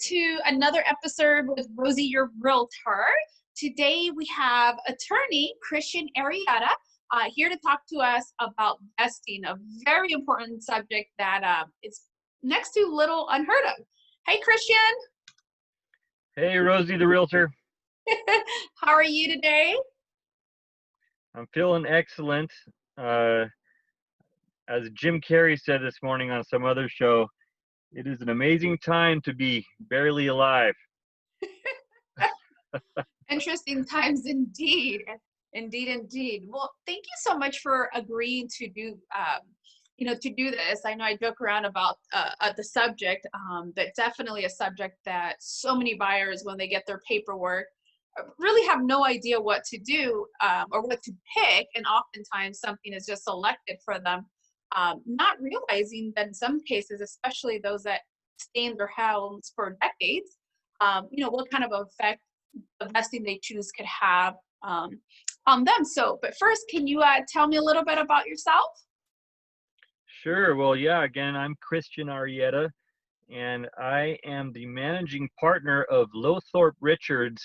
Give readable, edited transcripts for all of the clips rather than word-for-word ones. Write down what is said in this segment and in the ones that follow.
to another episode with Rosie, your realtor. Today we have attorney Cristian Arrieta here to talk to us about vesting, a very important subject that is next to little unheard of. Hey, Cristian. Hey, Rosie, the realtor. How are you today? I'm feeling excellent. As Jim Carrey said this morning on some other show, it is an amazing time to be barely alive. Interesting times indeed. Indeed. Well, thank you so much for agreeing to do, to do this. I know I joke around about the subject, but definitely a subject that so many buyers, when they get their paperwork, really have no idea what to do or what to pick. And oftentimes something is just selected for them, not realizing that in some cases, especially those that stay in their homes for decades, what kind of effect the vesting they choose could have on them. So, but first, can you tell me a little bit about yourself? Sure. Well, yeah, again, I'm Cristian Arrieta, and I am the managing partner of Lowthorpe Richards,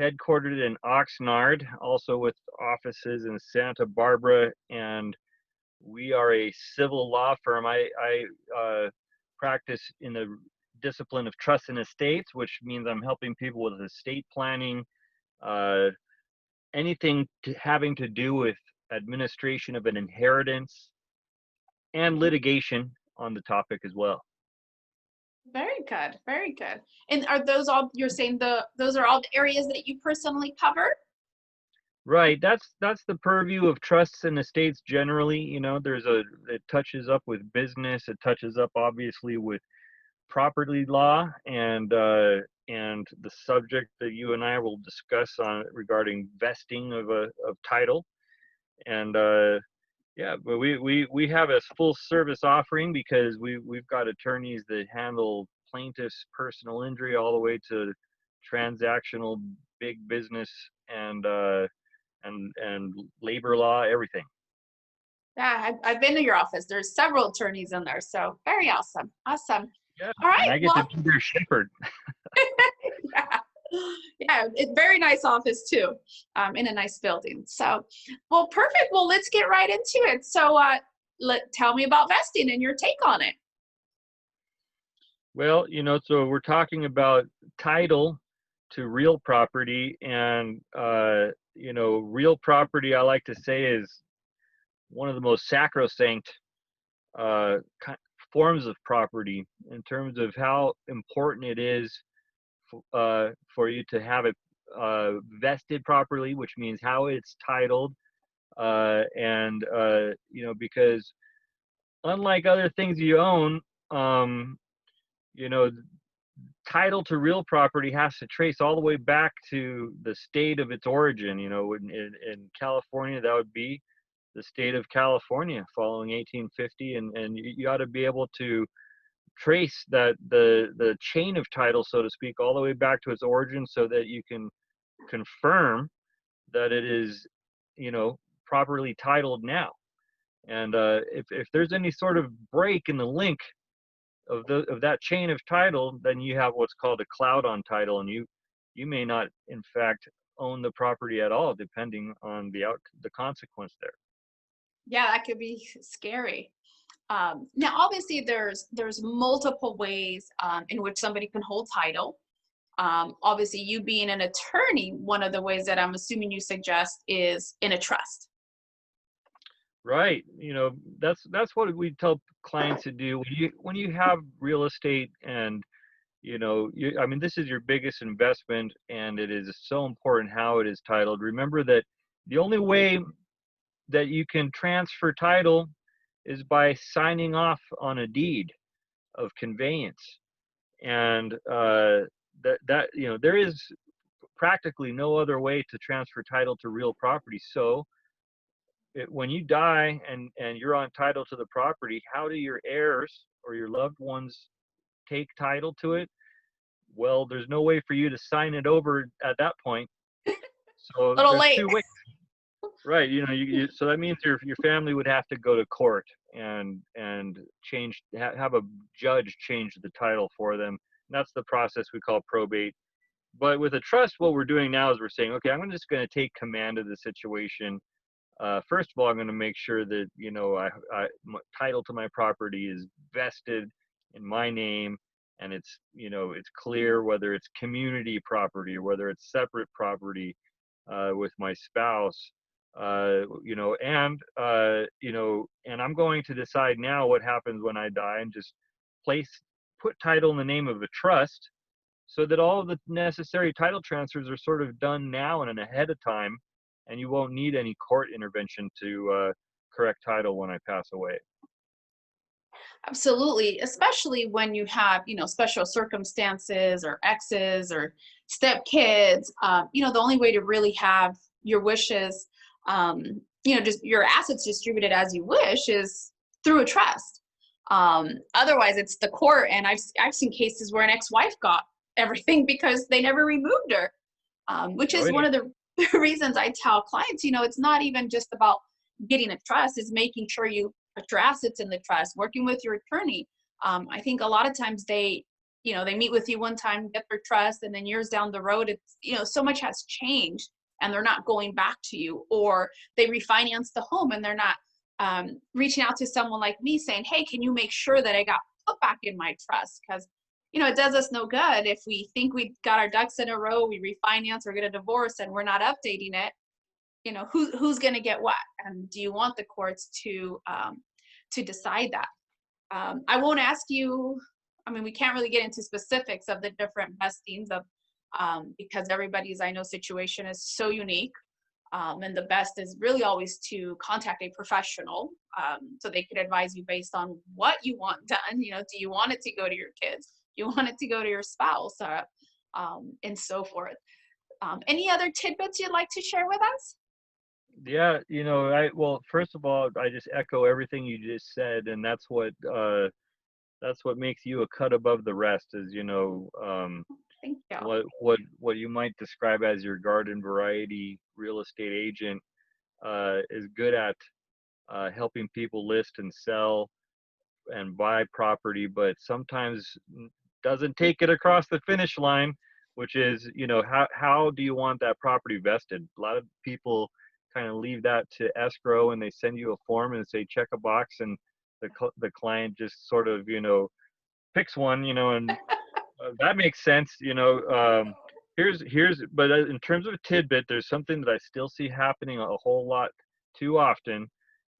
headquartered in Oxnard, also with offices in Santa Barbara, and we are a civil law firm. I practice in the discipline of trust and estates, which means I'm helping people with estate planning, anything having to do with administration of an inheritance, and litigation on the topic as well. Very good, very good. And are those all, you're saying those are all the areas that you personally cover? Right, that's the purview of trusts and estates generally. It touches up with business, it touches up obviously with property law, and the subject that you and I will discuss on regarding vesting of title. And yeah, but we have a full service offering because we've got attorneys that handle plaintiffs' personal injury all the way to transactional big business and labor law, everything. Yeah, I've been to your office. There's several attorneys in there, so very awesome. Yeah, All right. and I get to be their shepherd. yeah, it's very nice office too, in a nice building. So, well, perfect. Well, let's get right into it. So, tell me about vesting and your take on it. Well, so we're talking about title to real property, and real property, I like to say, is one of the most sacrosanct forms of property in terms of how important it is for you to have it vested properly, which means how it's titled, because unlike other things you own, title to real property has to trace all the way back to the state of its origin. In California, that would be the state of California following 1850, and you ought to be able to trace the chain of title, so to speak, all the way back to its origin, so that you can confirm that it is, properly titled now. And if there's any sort of break in the link of that chain of title, then you have what's called a cloud on title, and you may not, in fact, own the property at all, depending on the consequence there. Yeah, that could be scary. Now, obviously, there's multiple ways in which somebody can hold title. Obviously, you being an attorney, one of the ways that I'm assuming you suggest is in a trust. Right. That's what we tell clients to do when you have real estate, and this is your biggest investment, and it is so important how it is titled. Remember that the only way that you can transfer title is by signing off on a deed of conveyance, and there is practically no other way to transfer title to real property. So when you die and you're on title to the property, how do your heirs or your loved ones take title to it? Well, there's no way for you to sign it over at that point. So Little there's late. 2 ways. Right. So that means your family would have to go to court and have a judge change the title for them That's the process we call probate. But with a trust, what we're doing now is we're saying, okay, I'm just going to take command of the situation. First of all, I'm going to make sure that, my title to my property is vested in my name, and it's, it's clear whether it's community property or whether it's separate property with my spouse. And I'm going to decide now what happens when I die, and just place put title in the name of a trust, so that all of the necessary title transfers are sort of done now and ahead of time, and you won't need any court intervention to correct title when I pass away. Absolutely, especially when you have, special circumstances or exes or stepkids. The only way to really have your wishes, um, just your assets distributed as you wish is through a trust. Otherwise, it's the court, and I've seen cases where an ex-wife got everything because they never removed her, which Oh is one yeah. of the reasons I tell clients, it's not even just about getting a trust, it's making sure you put your assets in the trust, working with your attorney. I think a lot of times they meet with you one time, get their trust, and then years down the road, it's, so much has changed and they're not going back to you, or they refinance the home and they're not reaching out to someone like me saying, hey, can you make sure that I got put back in my trust? Because it does us no good if we think we got our ducks in a row, we refinance or get a divorce, and we're not updating it. Who's going to get what, and do you want the courts to decide that? I won't ask you. I mean, we can't really get into specifics of the different vestings of because everybody's, I know, situation is so unique. And the best is really always to contact a professional, so they could advise you based on what you want done. Do you want it to go to your kids? Do you want it to go to your spouse? And so forth. Any other tidbits you'd like to share with us? Yeah, well, first of all, I just echo everything you just said, and that's what makes you a cut above the rest, is, Thank you. what you might describe as your garden variety real estate agent is good at helping people list and sell and buy property, but sometimes doesn't take it across the finish line, which is, how do you want that property vested? A lot of people kind of leave that to escrow, and they send you a form and say check a box, and the client just sort of, picks one, and that makes sense. But in terms of a tidbit, there's something that I still see happening a whole lot too often,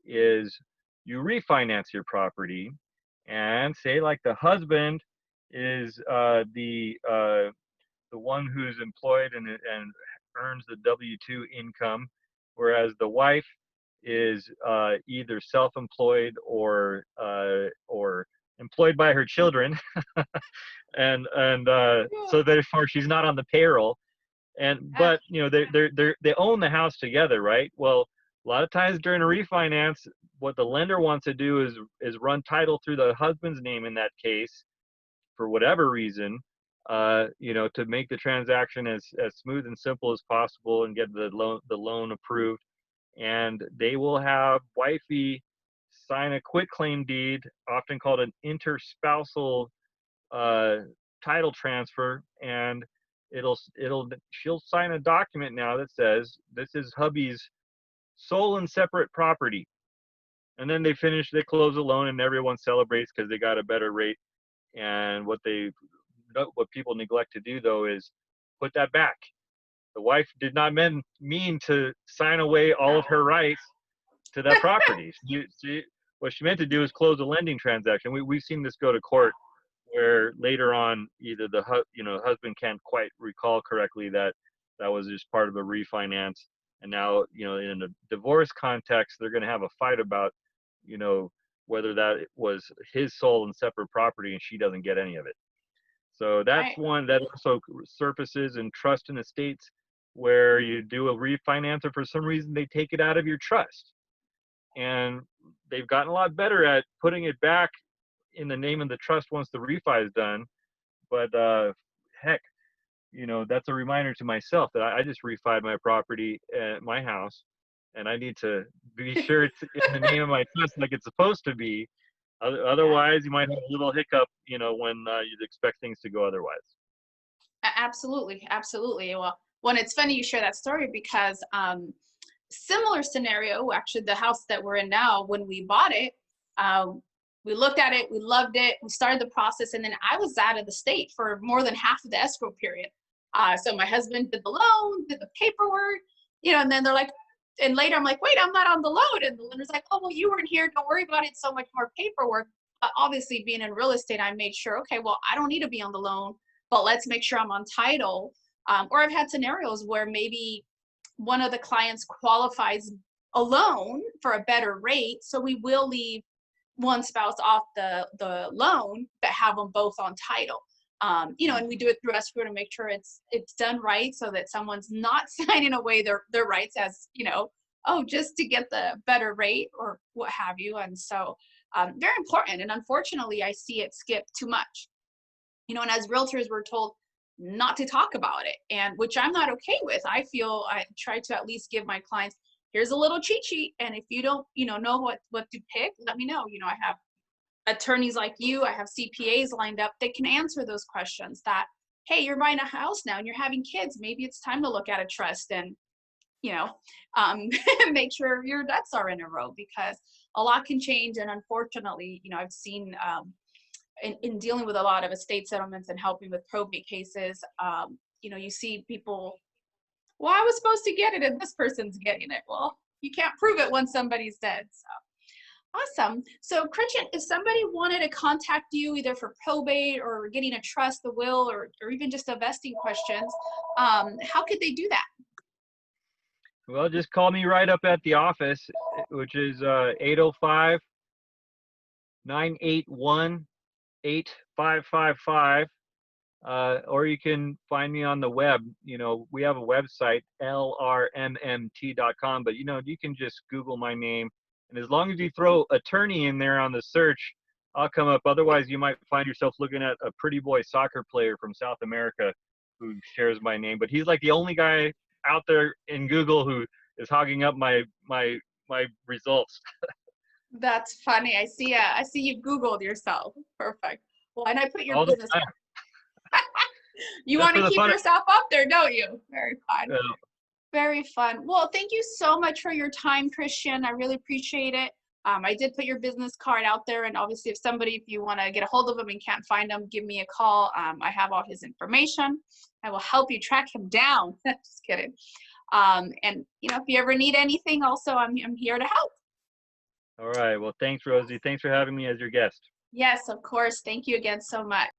is you refinance your property, and say like the husband is the one who's employed and earns the W-2 income, whereas the wife is either self-employed or employed by her children, and Yeah. so therefore she's not on the payroll. Uh, But they own the house together, right? Well, a lot of times during a refinance, what the lender wants to do is run title through the husband's name in that case, for whatever reason, to make the transaction as smooth and simple as possible and get the loan approved. And they will have wifey sign a quitclaim deed, often called an interspousal uh, title transfer, and she'll sign a document now that says this is hubby's sole and separate property. And then they close the loan, and everyone celebrates because they got a better rate. And what people neglect to do, though, is put that back. The wife did not mean to sign away all of her rights to that property. What she meant to do is close a lending transaction. We've seen this go to court, where later on either husband can't quite recall correctly that that was just part of a refinance, and now, in a divorce context, they're going to have a fight about, you know whether that was his sole and separate property, and she doesn't get any of it. So that's right. one that also surfaces in trust and estates, where you do a refinance, or for some reason they take it out of your trust, and they've gotten a lot better at putting it back in the name of the trust once the refi is done. But heck, that's a reminder to myself that I just refied my property at my house, and I need to be sure it's in the name of my trust like it's supposed to be. Yeah. Otherwise, you might have a little hiccup, when you'd expect things to go otherwise. Absolutely, absolutely. Well, it's funny you share that story because similar scenario, actually, the house that we're in now, when we bought it, um, we looked at it, we loved it, we started the process, and then I was out of the state for more than half of the escrow period. So my husband did the loan, did the paperwork, and then they're like, and later I'm like, wait, I'm not on the loan. And the lender's like, oh, well, you weren't here. Don't worry about it. So much more paperwork. But obviously, being in real estate, I made sure, okay, well, I don't need to be on the loan, but let's make sure I'm on title. Or I've had scenarios where maybe one of the clients qualifies a loan for a better rate. So we will leave one spouse off the loan, but have them both on title. And we do it through escrow to make sure it's done right, so that someone's not signing away their rights as, oh, just to get the better rate or what have you. And so very important. And unfortunately, I see it skip too much. And as realtors, we're told not to talk about it, and which I'm not okay with. I feel I try to at least give my clients, here's a little cheat sheet, and if you don't, know what to pick, let me know. I have attorneys like you, I have CPAs lined up that can answer those questions. That, hey, you're buying a house now and you're having kids, maybe it's time to look at a trust and make sure your ducks are in a row, because a lot can change. And unfortunately, I've seen in dealing with a lot of estate settlements and helping with probate cases, you see people, well, I was supposed to get it and this person's getting it. Well, you can't prove it once somebody's dead. So awesome. So Christian, if somebody wanted to contact you either for probate or getting a trust, the will, or even just investing questions, how could they do that? Well, just call me right up at the office, which is 805 981 8555. Or you can find me on the web. We have a website, lrmmt.com, but you can just Google my name, and as long as you throw attorney in there on the search, I'll come up. Otherwise, you might find yourself looking at a pretty boy soccer player from South America who shares my name, but he's like the only guy out there in Google who is hogging up my results. That's funny. I see you Googled yourself. Perfect. Well, and I put your All the business. time. You Just want for to the keep fun. yourself up there, don't you? Very fun. Uh, Very fun. Well, thank you so much for your time, Christian. I really appreciate it. I did put your business card out there, and obviously, if you want to get a hold of him and can't find him, give me a call. I have all his information. I will help you track him down. Just kidding. And if you ever need anything, also I'm here to help. all right. Well, thanks, Rosie. Thanks for having me as your guest. Yes, of course. Thank you again so much.